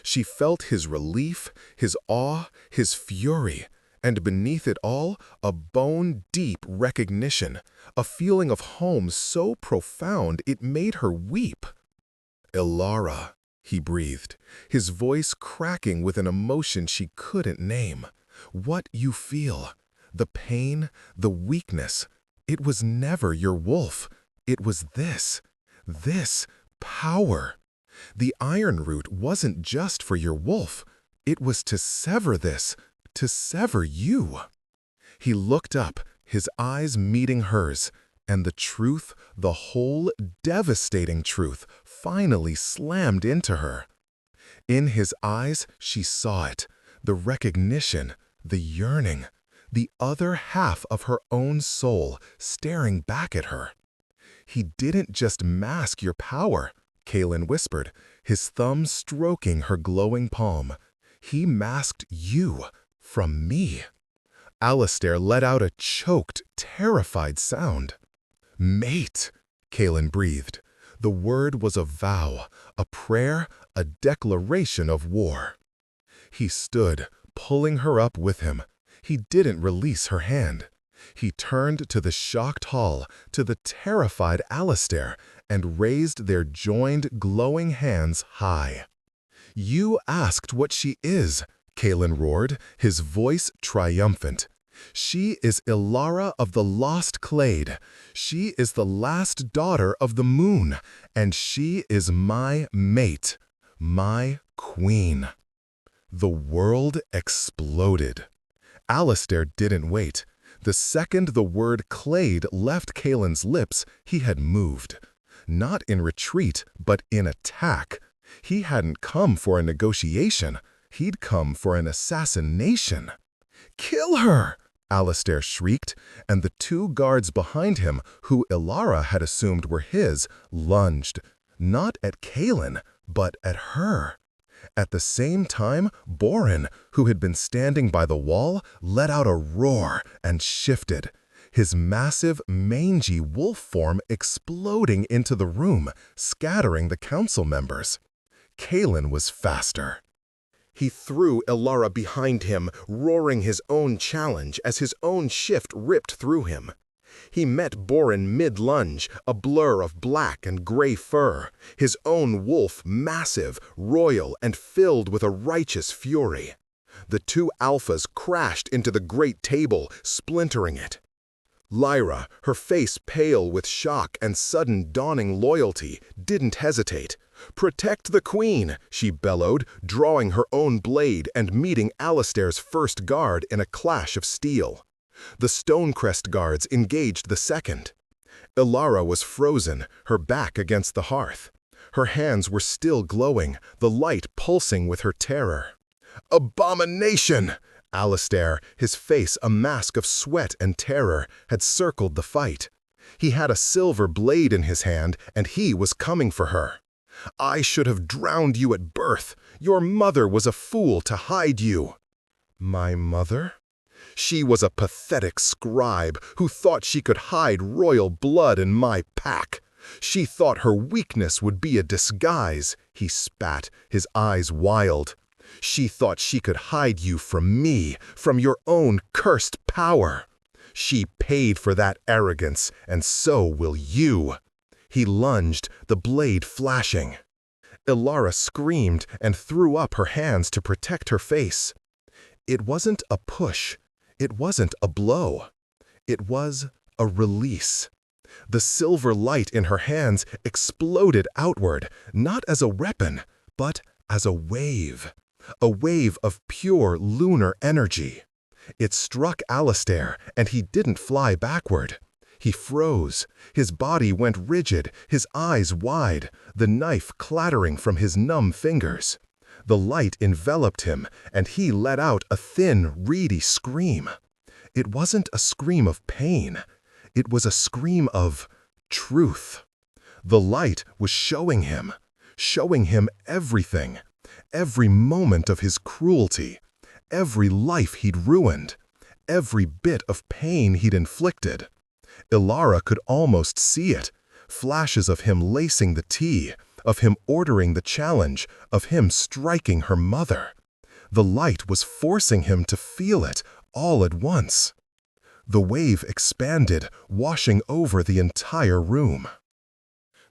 She felt his relief, his awe, his fury, And beneath it all, a bone-deep recognition, a feeling of home so profound it made her weep. "Ilara," he breathed, his voice cracking with an emotion she couldn't name. "What you feel, the pain, the weakness, it was never your wolf. It was this power. The iron root wasn't just for your wolf. It was to sever this, to sever you." He looked up, his eyes meeting hers, and the truth, the whole devastating truth, finally slammed into her. In his eyes, she saw it, the recognition, the yearning, the other half of her own soul staring back at her. "He didn't just mask your power," Kaelin whispered, his thumb stroking her glowing palm. "He masked you from me." Alistair let out a choked, terrified sound. "Mate," Kaelin breathed. The word was a vow, a prayer, a declaration of war. He stood, pulling her up with him. He didn't release her hand. He turned to the shocked Hall, to the terrified Alistair, and raised their joined, glowing hands high. "You asked what she is," Kaelin roared, his voice triumphant. "She is Ilara of the Lost Clade. She is the last daughter of the moon, and she is my mate, my queen." The world exploded. Alistair didn't wait. The second the word Clade left Kaelin's lips, he had moved. Not in retreat, but in attack. He hadn't come for a negotiation. He'd come for an assassination. "Kill her!" Alistair shrieked, and the two guards behind him, who Ilara had assumed were his, lunged, not at Kaelin, but at her. At the same time, Borin, who had been standing by the wall, let out a roar and shifted, his massive, mangy wolf form exploding into the room, scattering the council members. Kaelin was faster. He threw Ilara behind him, roaring his own challenge as his own shift ripped through him. He met Borin mid-lunge, a blur of black and gray fur, his own wolf massive, royal, and filled with a righteous fury. The two alphas crashed into the great table, splintering it. Lyra, her face pale with shock and sudden dawning loyalty, didn't hesitate. "Protect the queen," she bellowed, drawing her own blade and meeting Alistair's first guard in a clash of steel. The Stonecrest guards engaged the second. Ilara was frozen, her back against the hearth. Her hands were still glowing, the light pulsing with her terror. "Abomination!" Alistair, his face a mask of sweat and terror, had circled the fight. He had a silver blade in his hand, and he was coming for her. "I should have drowned you at birth. Your mother was a fool to hide you." "My mother?" "She was a pathetic scribe who thought she could hide royal blood in my pack. She thought her weakness would be a disguise," he spat, his eyes wild. "She thought she could hide you from me, from your own cursed power. She paid for that arrogance, and so will you." He lunged, the blade flashing. Ilara screamed and threw up her hands to protect her face. It wasn't a push. It wasn't a blow. It was a release. The silver light in her hands exploded outward, not as a weapon, but as a wave of pure lunar energy. It struck Alistair, and he didn't fly backward. He froze. His body went rigid, his eyes wide, the knife clattering from his numb fingers. The light enveloped him, and he let out a thin, reedy scream. It wasn't a scream of pain. It was a scream of truth. The light was showing him everything, every moment of his cruelty, every life he'd ruined, every bit of pain he'd inflicted. Ilara could almost see it, flashes of him lacing the tea, of him ordering the challenge, of him striking her mother. The light was forcing him to feel it, all at once. The wave expanded, washing over the entire room.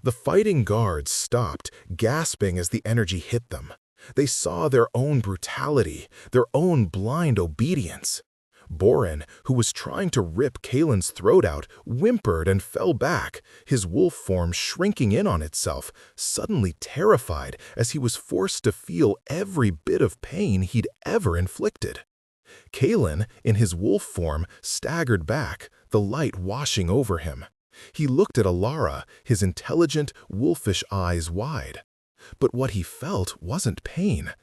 The fighting guards stopped, gasping as the energy hit them. They saw their own brutality, their own blind obedience. Boren, who was trying to rip Kalen's throat out, whimpered and fell back, his wolf form shrinking in on itself, suddenly terrified as he was forced to feel every bit of pain he'd ever inflicted. Kalen, in his wolf form, staggered back, the light washing over him. He looked at Alara, his intelligent, wolfish eyes wide. But what he felt wasn't pain.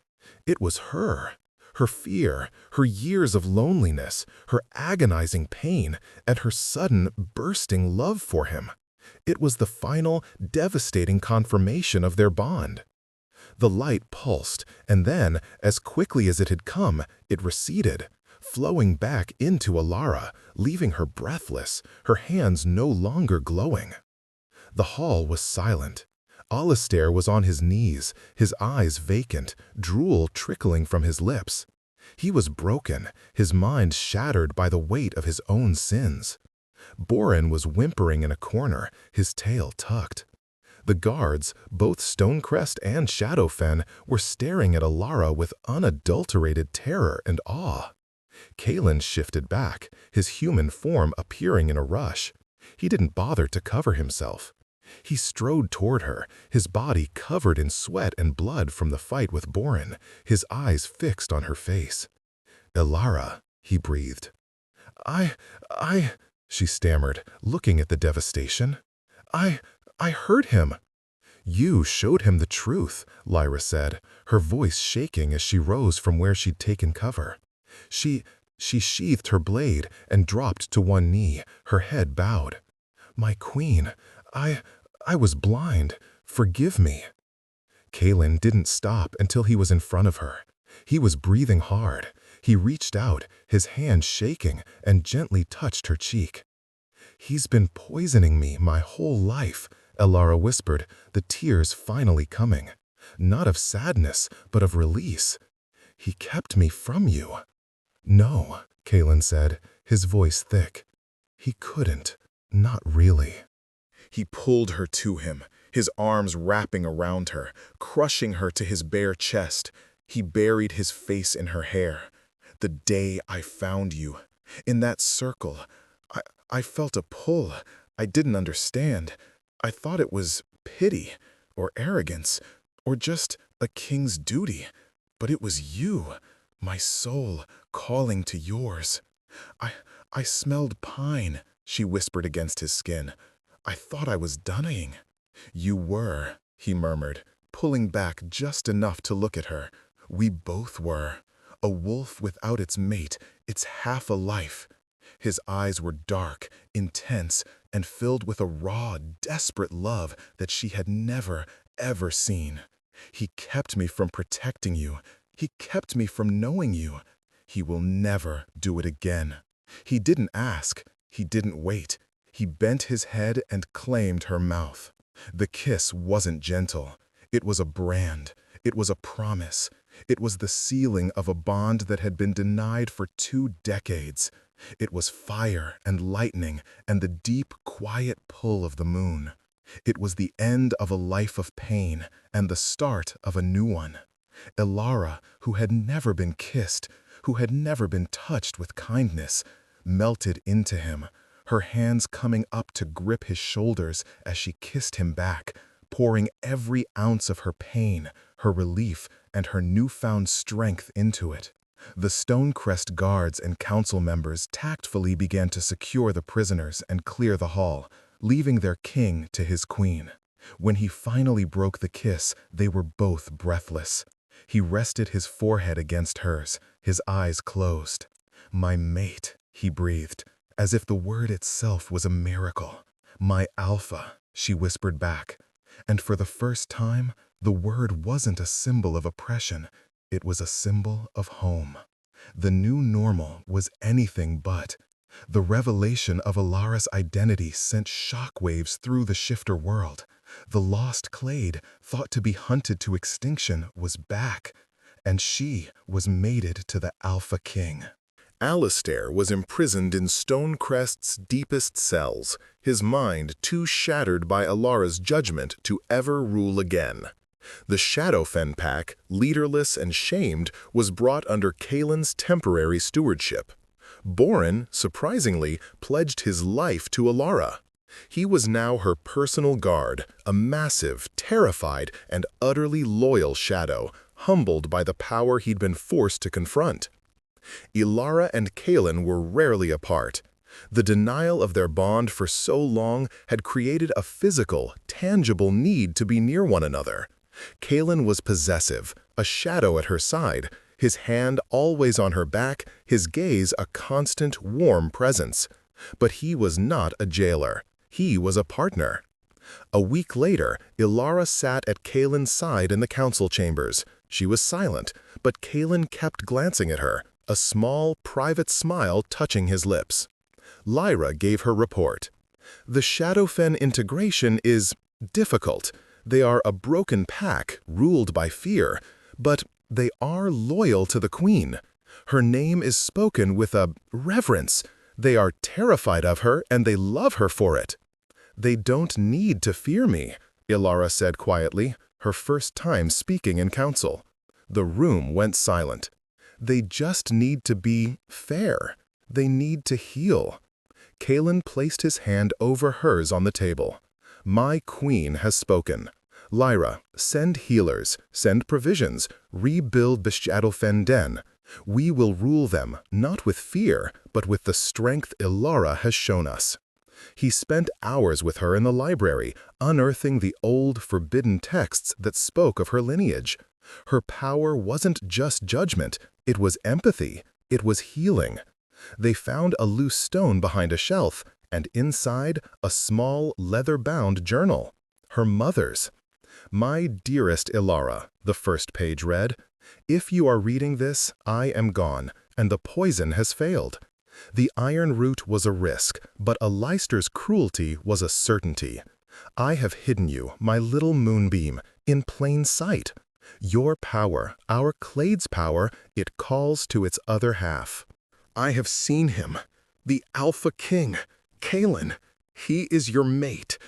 It was her. Her fear, her years of loneliness, her agonizing pain, and her sudden, bursting love for him. It was the final, devastating confirmation of their bond. The light pulsed, and then, as quickly as it had come, it receded, flowing back into Alara, leaving her breathless, her hands no longer glowing. The hall was silent. Alistair was on his knees, his eyes vacant, drool trickling from his lips. He was broken, his mind shattered by the weight of his own sins. Boren was whimpering in a corner, his tail tucked. The guards, both Stonecrest and Shadowfen, were staring at Alara with unadulterated terror and awe. Kalen shifted back, his human form appearing in a rush. He didn't bother to cover himself. He strode toward her, his body covered in sweat and blood from the fight with Boren, his eyes fixed on her face. "Alara," he breathed. I, she stammered, looking at the devastation. I heard him." "You showed him the truth," Lyra said, her voice shaking as she rose from where she'd taken cover. She sheathed her blade and dropped to one knee, her head bowed. "My queen, I was blind. Forgive me." Kalen didn't stop until he was in front of her. He was breathing hard. He reached out, his hand shaking, and gently touched her cheek. "He's been poisoning me my whole life," Alara whispered, the tears finally coming. Not of sadness, but of release. "He kept me from you." "No," Kalen said, his voice thick. "He couldn't. Not really." He pulled her to him, his arms wrapping around her, crushing her to his bare chest. He buried his face in her hair. "The day I found you, in that circle, I felt a pull. I didn't understand. I thought it was pity, or arrogance, or just a king's duty. But it was you, my soul, calling to yours. I smelled pine," she whispered against his skin. "I thought I was dying." "You were," he murmured, pulling back just enough to look at her. "We both were. A wolf without its mate, it's half a life." His eyes were dark, intense, and filled with a raw, desperate love that she had never, ever seen. "He kept me from protecting you. He kept me from knowing you. He will never do it again." He didn't ask. He didn't wait. He bent his head and claimed her mouth. The kiss wasn't gentle. It was a brand. It was a promise. It was the sealing of a bond that had been denied for 2 decades. It was fire and lightning and the deep, quiet pull of the moon. It was the end of a life of pain and the start of a new one. Alara, who had never been kissed, who had never been touched with kindness, melted into him, her hands coming up to grip his shoulders as she kissed him back, pouring every ounce of her pain, her relief, and her newfound strength into it. The Stonecrest guards and council members tactfully began to secure the prisoners and clear the hall, leaving their king to his queen. When he finally broke the kiss, they were both breathless. He rested his forehead against hers, his eyes closed. "My mate," he breathed, as if the word itself was a miracle. "My alpha," she whispered back. And for the first time, the word wasn't a symbol of oppression. It was a symbol of home. The new normal was anything but. The revelation of Alara's identity sent shockwaves through the shifter world. The lost clade, thought to be hunted to extinction, was back, and she was mated to the Alpha King. Alistair was imprisoned in Stonecrest's deepest cells, his mind too shattered by Alara's judgment to ever rule again. The Shadowfen pack, leaderless and shamed, was brought under Kaelin's temporary stewardship. Boren, surprisingly, pledged his life to Alara. He was now her personal guard, a massive, terrified, and utterly loyal shadow, humbled by the power he'd been forced to confront. Ilara and Kaelin were rarely apart. The denial of their bond for so long had created a physical, tangible need to be near one another. Kaelin was possessive, a shadow at her side, his hand always on her back, his gaze a constant, warm presence. But he was not a jailer. He was a partner. A week later, Ilara sat at Kaelin's side in the council chambers. She was silent, but Kaelin kept glancing at her, a small, private smile touching his lips. Lyra gave her report. The Shadowfen integration is difficult. They are a broken pack, ruled by fear, but they are loyal to the Queen. Her name is spoken with a reverence. They are terrified of her, and they love her for it. They don't need to fear me, Ilara said quietly, her first time speaking in council. The room went silent. They just need to be fair. They need to heal. Kaelin placed his hand over hers on the table. My queen has spoken. Lyra, send healers, send provisions, rebuild the Shadowfen Den. We will rule them, not with fear, but with the strength Ilara has shown us. He spent hours with her in the library, unearthing the old, forbidden texts that spoke of her lineage. Her power wasn't just judgment, it was empathy, it was healing. They found a loose stone behind a shelf, and inside, a small, leather-bound journal. Her mother's. My dearest Ilara, the first page read, if you are reading this, I am gone, and the poison has failed. The iron root was a risk, but a Leicester's cruelty was a certainty. I have hidden you, my little moonbeam, in plain sight. Your power, our clade's power, it calls to its other half. I have seen him, the Alpha King, Kaelin. He is your mate.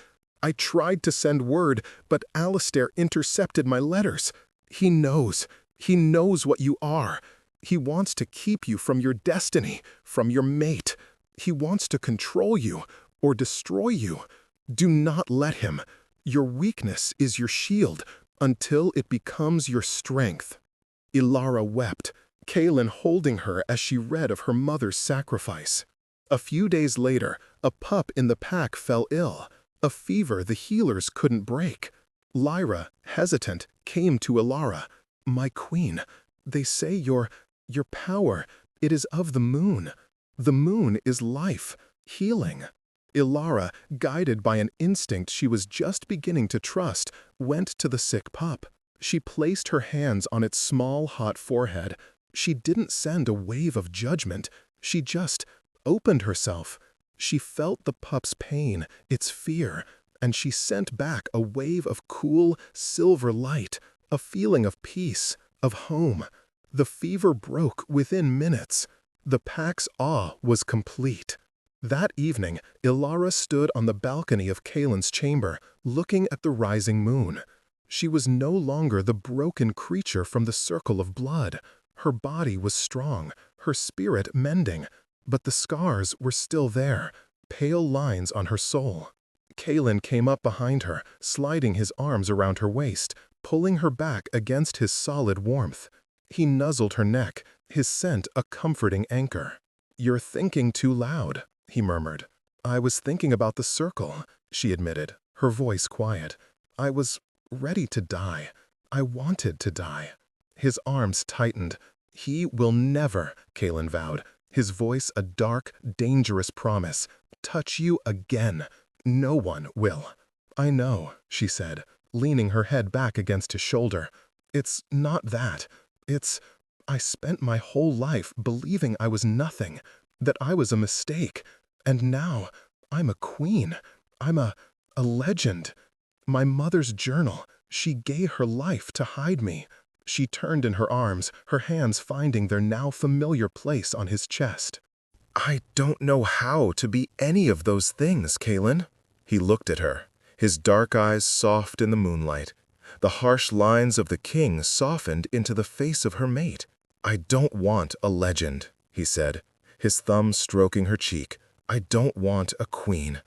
I tried to send word, but Alistair intercepted my letters. He knows what you are. He wants to keep you from your destiny, from your mate. He wants to control you, or destroy you. Do not let him. Your weakness is your shield, until it becomes your strength. Ilara wept, Kaelin holding her as she read of her mother's sacrifice. A few days later, a pup in the pack fell ill, a fever the healers couldn't break. Lyra, hesitant, came to Ilara. My queen, they say your power, it is of the moon. The moon is life, healing. Ilara, guided by an instinct she was just beginning to trust, went to the sick pup. She placed her hands on its small, hot forehead. She didn't send a wave of judgment. She just opened herself. She felt the pup's pain, its fear, and she sent back a wave of cool, silver light, a feeling of peace, of home. The fever broke within minutes. The pack's awe was complete. That evening, Ilara stood on the balcony of Kaelin's chamber, looking at the rising moon. She was no longer the broken creature from the circle of blood. Her body was strong, her spirit mending, but the scars were still there, pale lines on her soul. Kaelin came up behind her, sliding his arms around her waist, pulling her back against his solid warmth. He nuzzled her neck, his scent a comforting anchor. You're thinking too loud, he murmured. I was thinking about the circle, she admitted, her voice quiet. I was ready to die. I wanted to die. His arms tightened. He will never, Kaelin vowed, his voice a dark, dangerous promise, touch you again. No one will. I know, she said, leaning her head back against his shoulder. It's not that. I spent my whole life believing I was nothing, that I was a mistake, and now I'm a queen. I'm a legend. My mother's journal, she gave her life to hide me. She turned in her arms, her hands finding their now familiar place on his chest. "I don't know how to be any of those things, Kaelin." He looked at her, his dark eyes soft in the moonlight. The harsh lines of the king softened into the face of her mate. "I don't want a legend," he said, his thumb stroking her cheek. "I don't want a queen.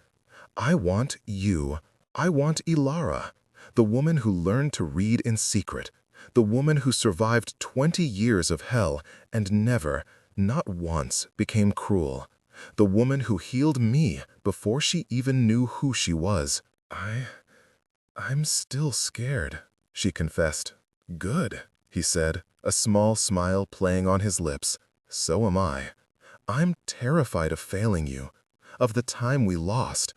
I want you. I want Ilara, the woman who learned to read in secret, the woman who survived 20 years of hell and never, not once, became cruel, the woman who healed me before she even knew who she was." I'm still scared," she confessed. "Good," he said, a small smile playing on his lips. "So am I. I'm terrified of failing you, of the time we lost.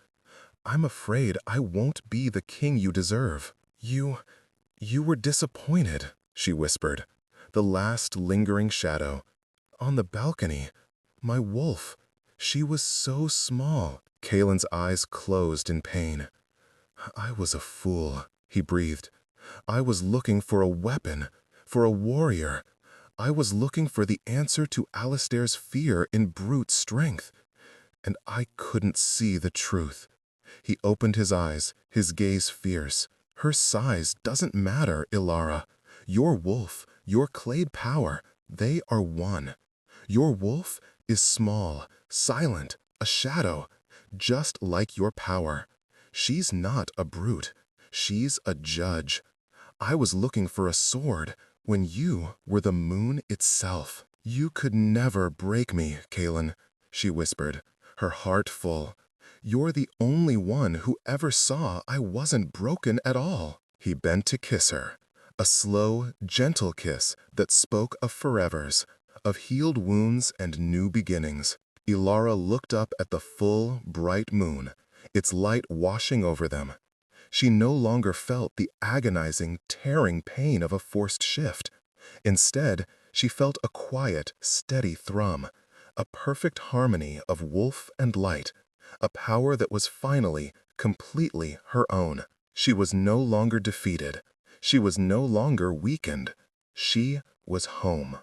I'm afraid I won't be the king you deserve." You were disappointed," she whispered, the last lingering shadow. "On the balcony, my wolf, she was so small." Kaelin's eyes closed in pain. "I was a fool," he breathed. "I was looking for a weapon, for a warrior. I was looking for the answer to Alistair's fear in brute strength. And I couldn't see the truth." He opened his eyes, his gaze fierce. "Her size doesn't matter, Ilara. Your wolf, your clade power, they are one. Your wolf is small, silent, a shadow, just like your power. She's not a brute. She's a judge. I was looking for a sword when you were the moon itself." "You could never break me, Kaelin," she whispered, her heart full. "You're the only one who ever saw I wasn't broken at all." He bent to kiss her, a slow, gentle kiss that spoke of forevers, of healed wounds and new beginnings. Ilara looked up at the full, bright moon, its light washing over them. She no longer felt the agonizing, tearing pain of a forced shift. Instead, she felt a quiet, steady thrum, a perfect harmony of wolf and light, a power that was finally, completely her own. She was no longer defeated. She was no longer weakened. She was home.